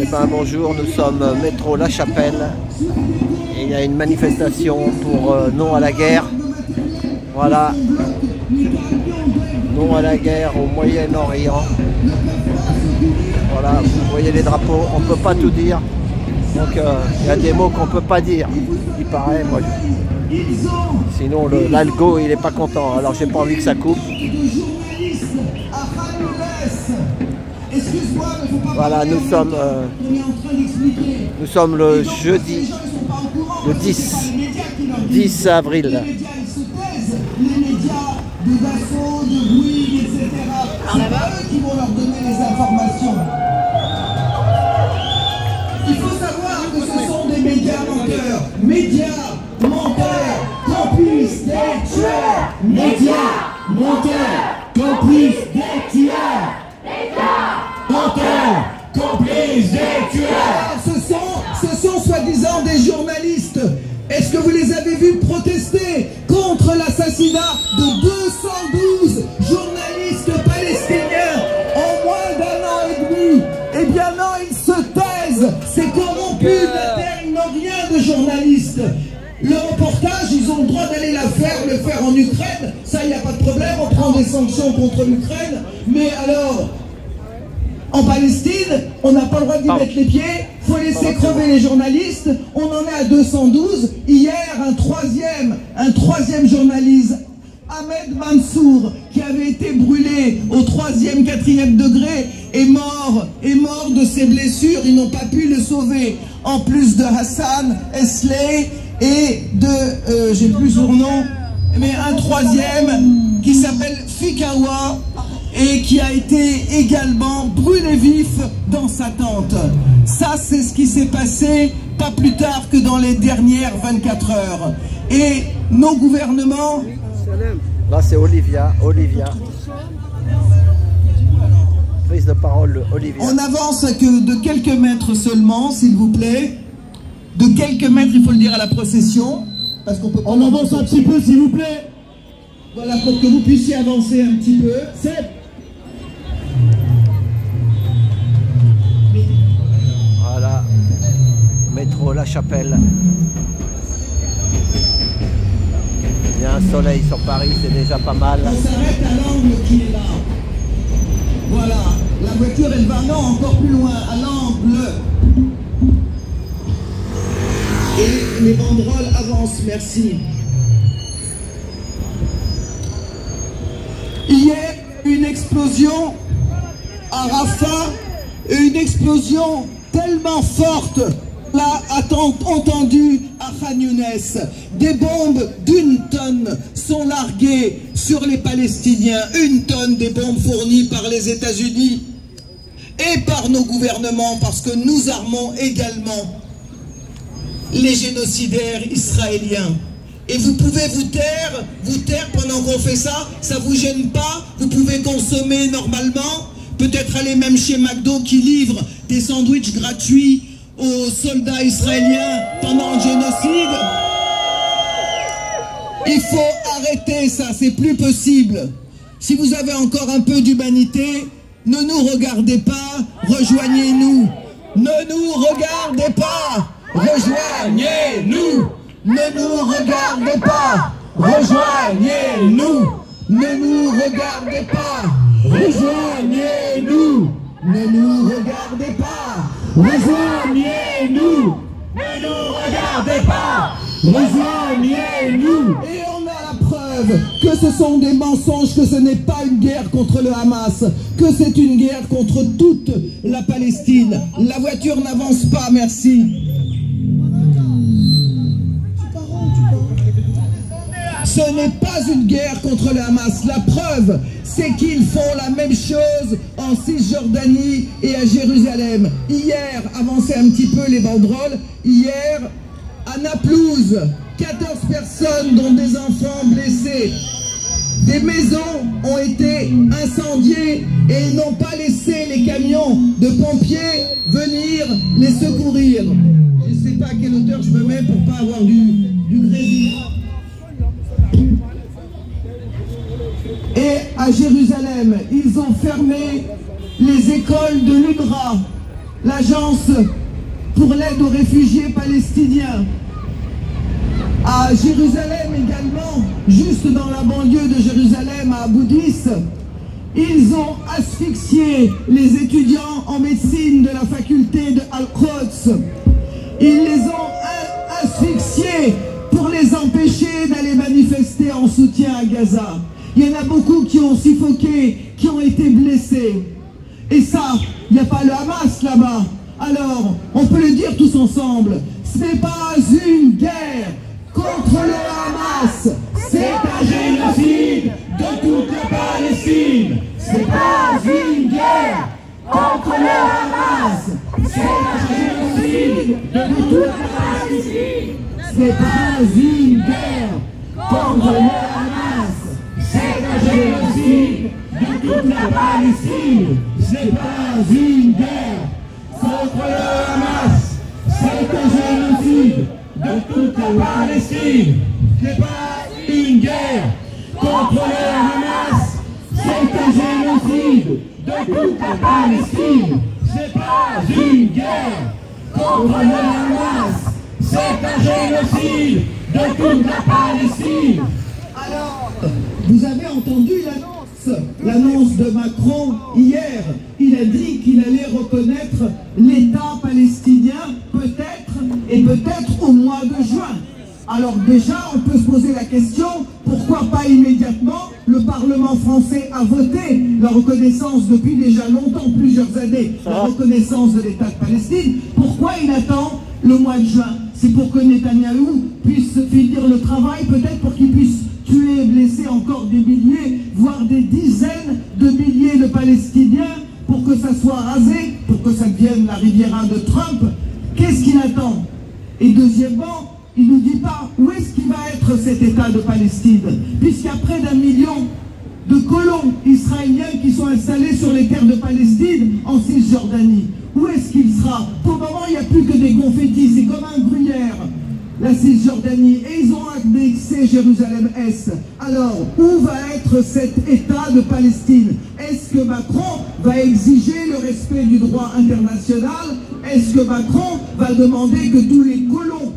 Eh bien bonjour, nous sommes métro La Chapelle et il y a une manifestation pour non à la guerre. Voilà, non à la guerre au Moyen-Orient. Voilà, vous voyez les drapeaux, on ne peut pas tout dire. Donc il y a des mots qu'on ne peut pas dire, il paraît. Moi, sinon l'algo il n'est pas content, alors j'ai pas envie que ça coupe. Voilà, nous sommes le jeudi, le 10 avril. Alors là-bas, qui vont leur donner les informations. Il faut savoir que ce sont des médias menteurs, complices des tueurs. Médias menteurs, complices des tueurs. Menteurs, complices des tueurs. Ce sont soi-disant des journalistes. Est-ce que vous les avez vus protester contre l'assassinat de 212 journalistes palestiniens en moins d'1 an et demi? Eh bien non, ils se taisent. C'est corrompu de la terre, ils n'ont rien de journalistes. Le reportage, ils ont le droit d'aller le faire en Ukraine. Ça, il n'y a pas de problème, on prend des sanctions contre l'Ukraine. Mais alors, en Palestine, on n'a pas le droit d'y mettre les pieds. Il faut laisser crever les journalistes. On en est à 212. Hier, un troisième journaliste, Ahmed Mansour, qui avait été brûlé au 3e, 4e degré, est mort de ses blessures. Ils n'ont pas pu le sauver. En plus de Hassan Esley et de, j'ai plus son nom, mais un troisième qui s'appelle Fikawa et qui a été également brûlé vif dans sa tente. Ça, c'est ce qui s'est passé pas plus tard que dans les dernières 24 heures. Et nos gouvernements... Là, c'est Olivia. Prise de parole, Olivia. On avance que de quelques mètres seulement, s'il vous plaît. De quelques mètres, il faut le dire à la procession. Parce qu'on peut pas... On avance un petit peu, s'il vous plaît. Voilà, pour que vous puissiez avancer un petit peu. C'est... Voilà, métro La Chapelle. Il y a un soleil sur Paris, c'est déjà pas mal. On s'arrête à l'angle qui est là. Voilà, la voiture elle va non encore plus loin, à l'angle. Et les banderoles avancent, merci. Hier, une explosion à Rafah, une explosion tellement forte, là, entendu à Khan Younes. Des bombes d'1 tonne sont larguées sur les Palestiniens. 1 tonne des bombes fournies par les États-Unis et par nos gouvernements, parce que nous armons également les génocidaires israéliens. Et vous pouvez vous taire pendant qu'on fait ça, ça vous gêne pas, vous pouvez consommer normalement, peut-être aller même chez McDo qui livre des sandwichs gratuits aux soldats israéliens pendant le génocide. Il faut arrêter ça, c'est plus possible. Si vous avez encore un peu d'humanité, ne nous regardez pas, rejoignez-nous. Ne nous regardez pas, rejoignez-nous. Ne nous regardez pas, rejoignez-nous. Ne nous regardez pas, rejoignez-nous. Ne nous regardez pas, rejoignez-nous. Ne nous regardez pas, rejoignez-nous. Et on a la preuve que ce sont des mensonges, que ce n'est pas une guerre contre le Hamas, que c'est une guerre contre toute la Palestine. La voiture n'avance pas, merci. Ce n'est pas une guerre contre le Hamas. La preuve, c'est qu'ils font la même chose en Cisjordanie et à Jérusalem. Hier, avancez un petit peu les banderoles, hier, à Naplouse, 14 personnes dont des enfants blessés. Des maisons ont été incendiées et ils n'ont pas laissé les camions de pompiers venir les secourir. Je ne sais pas à quelle hauteur je me mets pour pas avoir du grésillement. Et à Jérusalem, ils ont fermé les écoles de l'UNRWA. l'agence pour l'aide aux réfugiés palestiniens. À Jérusalem également, juste dans la banlieue de Jérusalem, à Abu Dis, ils ont asphyxié les étudiants en médecine de la faculté de Al-Quds. Ils les ont asphyxiés pour les empêcher d'aller manifester en soutien à Gaza. Il y en a beaucoup qui ont suffoqué, qui ont été blessés. Et ça, il n'y a pas le Hamas là-bas. Alors, on peut le dire tous ensemble, ce n'est pas une guerre contre le Hamas, c'est un génocide de toute la Palestine. C'est pas une guerre contre le Hamas, c'est un génocide de toute la Palestine. C'est pas une guerre contre le Hamas, c'est un génocide de toute la Palestine. C'est pas une guerre contre le Hamas, c'est un génocide de toute la Palestine. C'est pas une guerre contre le Hamas, c'est un génocide de toute la Palestine. C'est pas une guerre contre le Hamas, c'est un génocide de toute la Palestine. Alors, vous avez entendu l'annonce de Macron hier. Il a dit qu'il allait reconnaître l'État palestinien peut-être au mois de juin. Alors déjà, on peut se poser la question, pourquoi pas immédiatement? Le Parlement français a voté la reconnaissance depuis déjà longtemps, plusieurs années, la reconnaissance de l'État de Palestine. Pourquoi il attend le mois de juin? C'est pour que Netanyahou puisse finir le travail, peut-être pour qu'il puisse tuer et blesser encore des milliers, voire des dizaines de milliers de Palestiniens, pour que ça soit rasé, pour que ça devienne la Riviera de Trump. Qu'est-ce qu'il attend? Et deuxièmement, il ne nous dit pas où est-ce qu'il va être cet État de Palestine, puisqu'il y a près d'1 million de colons israéliens qui sont installés sur les terres de Palestine en Cisjordanie. Où est-ce qu'il sera? Pour le moment, il n'y a plus que des confettis, c'est comme un gruyère, la Cisjordanie, et ils ont annexé Jérusalem-Est. Alors, où va être cet État de Palestine? Est-ce que Macron va exiger le respect du droit international? Est-ce que Macron va demander que tous les colons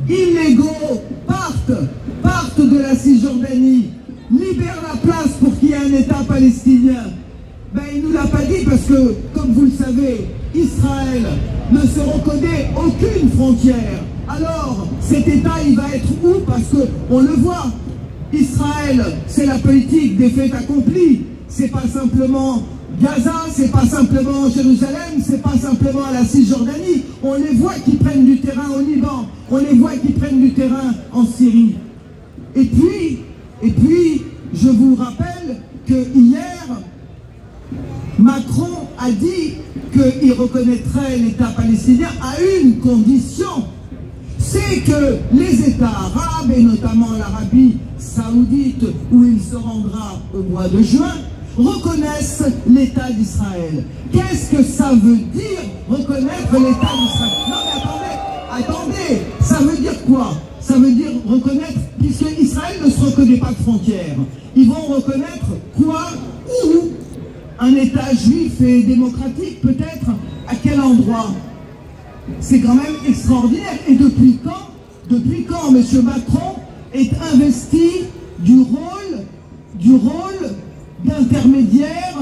illégaux partent de la Cisjordanie, libèrent la place pour qu'il y ait un État palestinien? Ben, il ne nous l'a pas dit parce que, comme vous le savez, Israël ne se reconnaît aucune frontière. Alors, cet État, il va être où? Parce qu'on le voit, Israël, c'est la politique des faits accomplis. C'est pas simplement Gaza, c'est pas simplement Jérusalem, c'est pas simplement la Cisjordanie. On les voit qui prennent du terrain au Liban, on les voit qui prennent du terrain en Syrie. Et puis, je vous rappelle que hier, Macron a dit qu'il reconnaîtrait l'État palestinien à une condition, c'est que les États arabes, et notamment l'Arabie saoudite, où il se rendra au mois de juin, reconnaissent l'État d'Israël. Qu'est-ce que ça veut dire, reconnaître l'État d'Israël? Non mais attendez, ça veut dire quoi? Ça veut dire reconnaître, puisque Israël ne se reconnaît pas de frontières. Ils vont reconnaître quoi? Où? Un État juif et démocratique, peut-être? À quel endroit? C'est quand même extraordinaire. Et depuis quand M. Macron est investi du rôle d'intermédiaire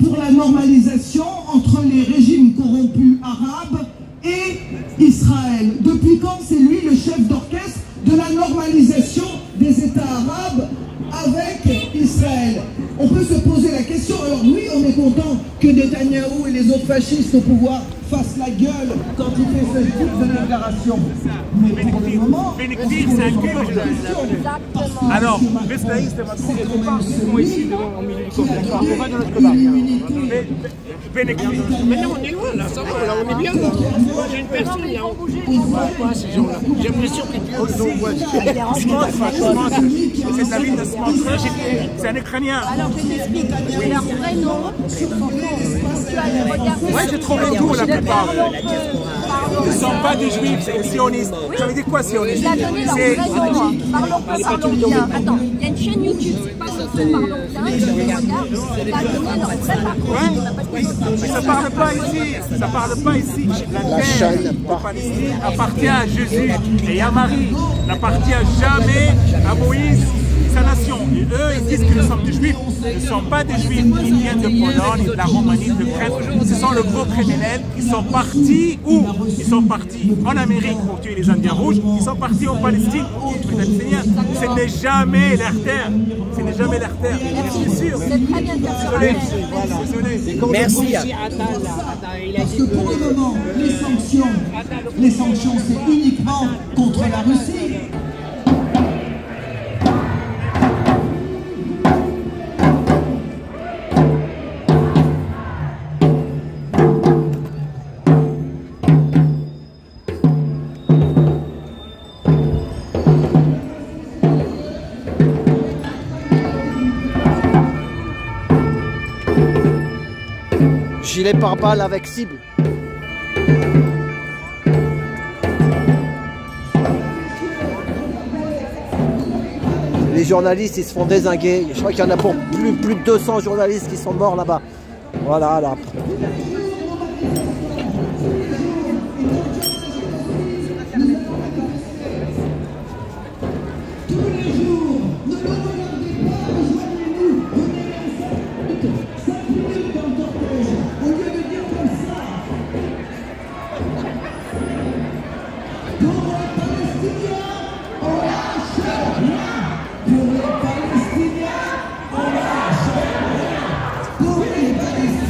pour la normalisation entre les régimes corrompus arabes et Israël? Depuis quand c'est lui le chef d'orchestre de la normalisation des États arabes avec Israël? On peut se poser la question. Alors oui, on est content que Netanyahou et les autres fascistes au pouvoir fassent la gueule quand il fait ce type de déclaration. Mais pour le moment, on se pose encore la question. Alors, Besnaïs, c'est Macron, et on part ici devant au milieu du comptoir. On va dans notre bar. Mais non, on est loin là, ça va, là on est bien. Moi j'ai une personne, il y a quoi ces gens-là? J'ai l'impression que c'est de la ville de Smart. C'est un Ukrainien. Alors je t'explique, leur vrai nom, sur son nom. Ouais, j'ai trouvé tout la plupart. Ils ne sont pas des juifs, c'est des sionistes. Ça veut dire quoi sionistes? Il a donné leur vrai nom. Parlons bien. Attends, il y a une chaîne YouTube, c'est pas son Ça parle pas ici, ça parle pas ici. La terre de Palestine appartient à Jésus et à Marie, n'appartient jamais à Moïse et sa nation. Et eux, ils disent que nous sommes des juifs. Ils ne sont pas des juifs, ils viennent de Pologne, de la Roumanie, de Crète. Ce sont les gros criminels. Ils sont partis où? Ils sont partis en Amérique pour tuer les Indiens rouges. Ils sont partis en Palestine pour tuer les Palestiniens. Ce n'est jamais leur terre. Ce n'est jamais leur terre. Je suis sûr. Désolé. Désolé. Merci. Parce que pour le moment, les sanctions, c'est uniquement contre la Russie. Gilet pare-balles avec cible. Les journalistes, ils se font dézinguer. Je crois qu'il y en a pour plus de 200 journalistes qui sont morts là-bas. Voilà, là.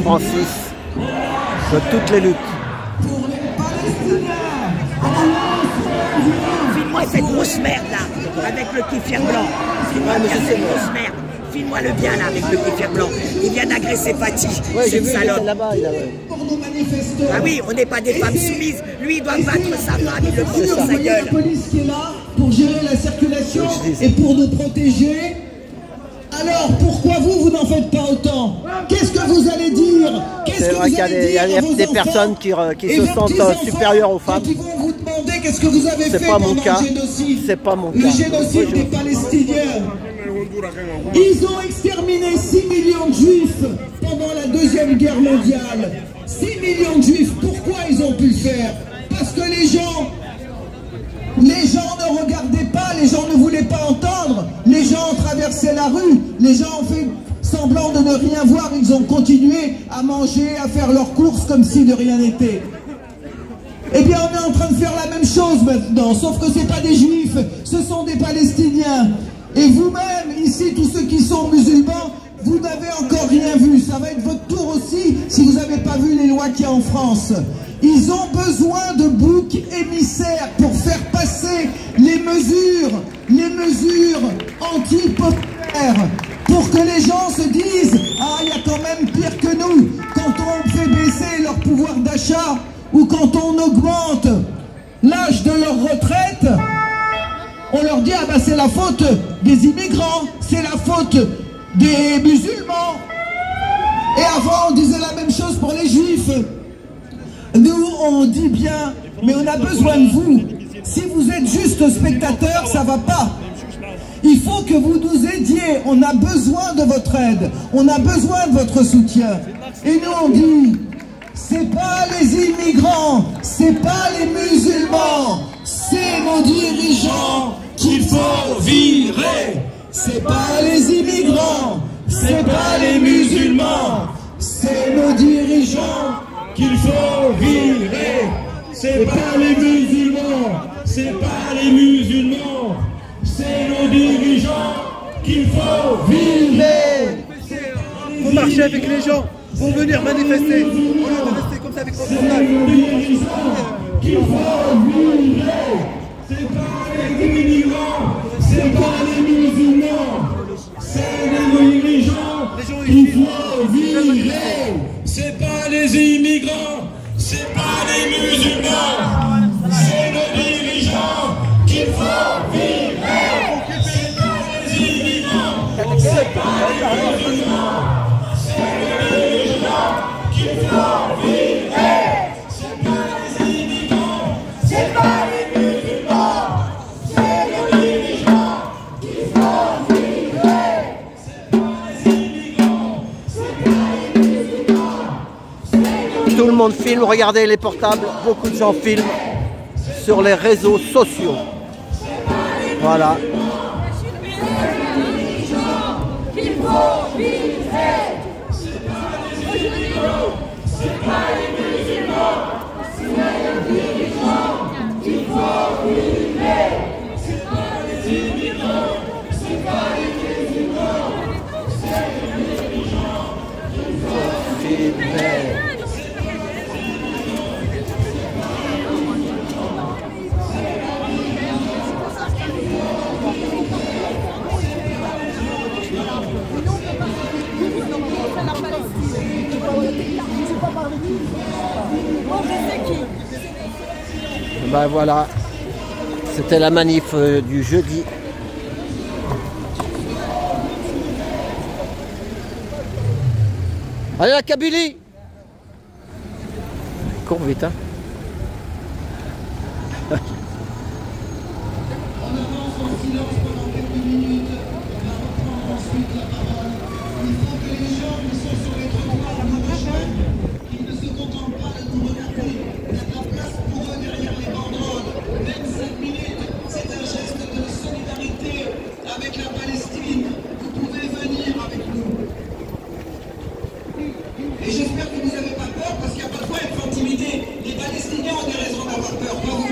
Francis de toutes les luttes. Filme-moi cette grosse merde là, avec le kéfir blanc. Filme-moi cette grosse merde. Filme-moi le bien là, avec le kéfir blanc. Il vient d'agresser Fatih, cette salope. Ah oui, on n'est pas des femmes soumises. Lui, il doit battre sa femme, il le fout sur sa gueule. La police qui est là pour gérer la circulation et pour nous protéger. Alors, pourquoi vous n'en faites pas autant? Qu'est-ce que vous allez dire? C'est vrai qu'il y a des personnes qui se sentent supérieures aux femmes. Qui vont vous demander qu'est-ce que vous avez fait pendant le génocide. C'est pas mon cas. Le génocide des Palestiniens. Ils ont exterminé 6 millions de juifs pendant la Deuxième Guerre mondiale. 6 millions de juifs. Pourquoi ils ont pu le faire? Parce que les gens ne regardaient pas, les gens ne voulaient pas entendre, les gens traversaient la rue, les gens ont fait semblant de ne rien voir, ils ont continué à manger, à faire leurs courses comme si de rien n'était. Eh bien, on est en train de faire la même chose maintenant, sauf que ce n'est pas des juifs, ce sont des Palestiniens. Et vous-même, ici, tous ceux qui sont musulmans, vous n'avez encore rien vu. Ça va être votre tour aussi si vous n'avez pas vu les lois qu'il y a en France. Ils ont besoin de boucs émissaires pour faire passer les mesures anti-populaires, pour que les gens se disent « Ah, il y a quand même pire que nous » quand on fait baisser leur pouvoir d'achat ou quand on augmente l'âge de leur retraite. On leur dit « Ah bah c'est la faute des immigrants, c'est la faute des musulmans. » Et avant on disait la même chose pour les juifs. Nous on dit bien, mais on a besoin de vous. Si vous êtes juste spectateurs, ça va pas. Il faut que vous nous aidiez, on a besoin de votre aide, on a besoin de votre soutien. Et nous on dit, c'est pas les immigrants, c'est pas les musulmans, c'est nos dirigeants qu'il faut virer. C'est pas les immigrants, c'est pas les musulmans, c'est nos dirigeants qu'il faut virer. C'est pas les musulmans, c'est pas les musulmans, c'est nos dirigeants qu'il faut virer. Vous marchez avec les gens, vont venir manifester. Au lieu de rester comme ça avec votre journal. Qu'il faut virer. C'est pas les immigrants, c'est pas les musulmans, c'est les dirigeants qu'il faut virer. C'est pas les immigrants, c'est pas les musulmans, c'est nos dirigeants qu'il faut virer. C'est pas les immigrants, c'est pas les musulmans, c'est nos dirigeants qu'il faut virer. C'est pas les immigrants, c'est pas les musulmans, c'est nos dirigeants qu'il faut virer. filment, regardez les portables, beaucoup de gens filment sur les réseaux sociaux. Voilà. Ben voilà, c'était la manif du jeudi. Allez la Kabylie! Cours vite, hein. On avance en silence pendant quelques minutes. On va reprendre ensuite la parole. Il faut que les gens qui sont sur les trottoirs nous rejoignent, qu'ils ne se contentent pas de nous regarder. Il y a de la place pour eux derrière les banderoles. Même 5 minutes, c'est un geste de solidarité avec la Palestine. Vous pouvez venir avec nous. Et j'espère que vous n'avez pas peur, parce qu'il n'y a pas de quoi être intimidé. Les Palestiniens ont des raisons d'avoir peur, pas vous.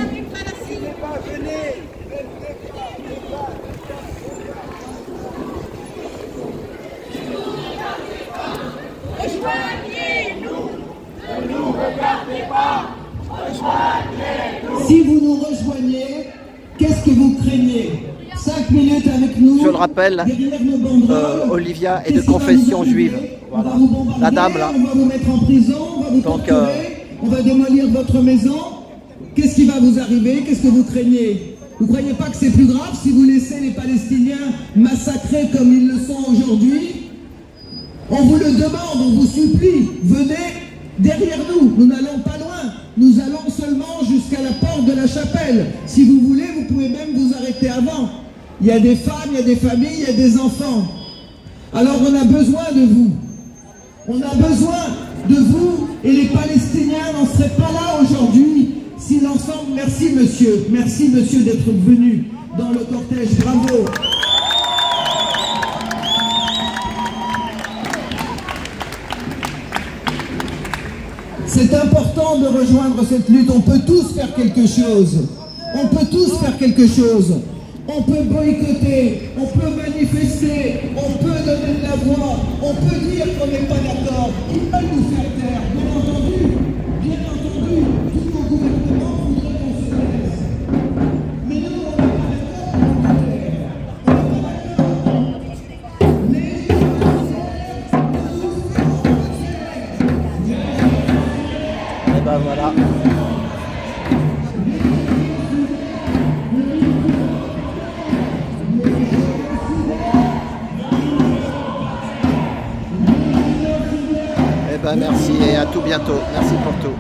Si vous nous rejoignez, qu'est-ce que vous craignez? 5 minutes avec nous. Je le rappelle, Olivia est de confession juive. Voilà. La dame là. On va vous mettre en prison, on va vous torturer, on va démolir votre maison. Qu'est-ce qui va vous arriver? Qu'est-ce que vous craignez? Vous ne croyez pas que c'est plus grave si vous laissez les Palestiniens massacrer comme ils le sont aujourd'hui? On vous le demande, on vous supplie, venez derrière nous, nous n'allons pas loin, nous allons seulement jusqu'à la porte de la chapelle. Si vous voulez, vous pouvez même vous arrêter avant. Il y a des femmes, il y a des familles, il y a des enfants. Alors on a besoin de vous. On a besoin de vous, et les Palestiniens n'en seraient pas là aujourd'hui si l'ensemble... Merci monsieur d'être venu dans le cortège, bravo. C'est important de rejoindre cette lutte, on peut tous faire quelque chose. On peut tous faire quelque chose. On peut boycotter, on peut manifester, on peut donner de la voix, on peut dire qu'on n'est pas d'accord. Ils veulent nous faire taire, bien entendu, tous nos gouvernements voudraient qu'on se taise. Mais nous, on n'est pas d'accord pour nous taire. On n'est pas d'accord. Les gens Et ben voilà. Merci et à tout bientôt. Merci pour tout.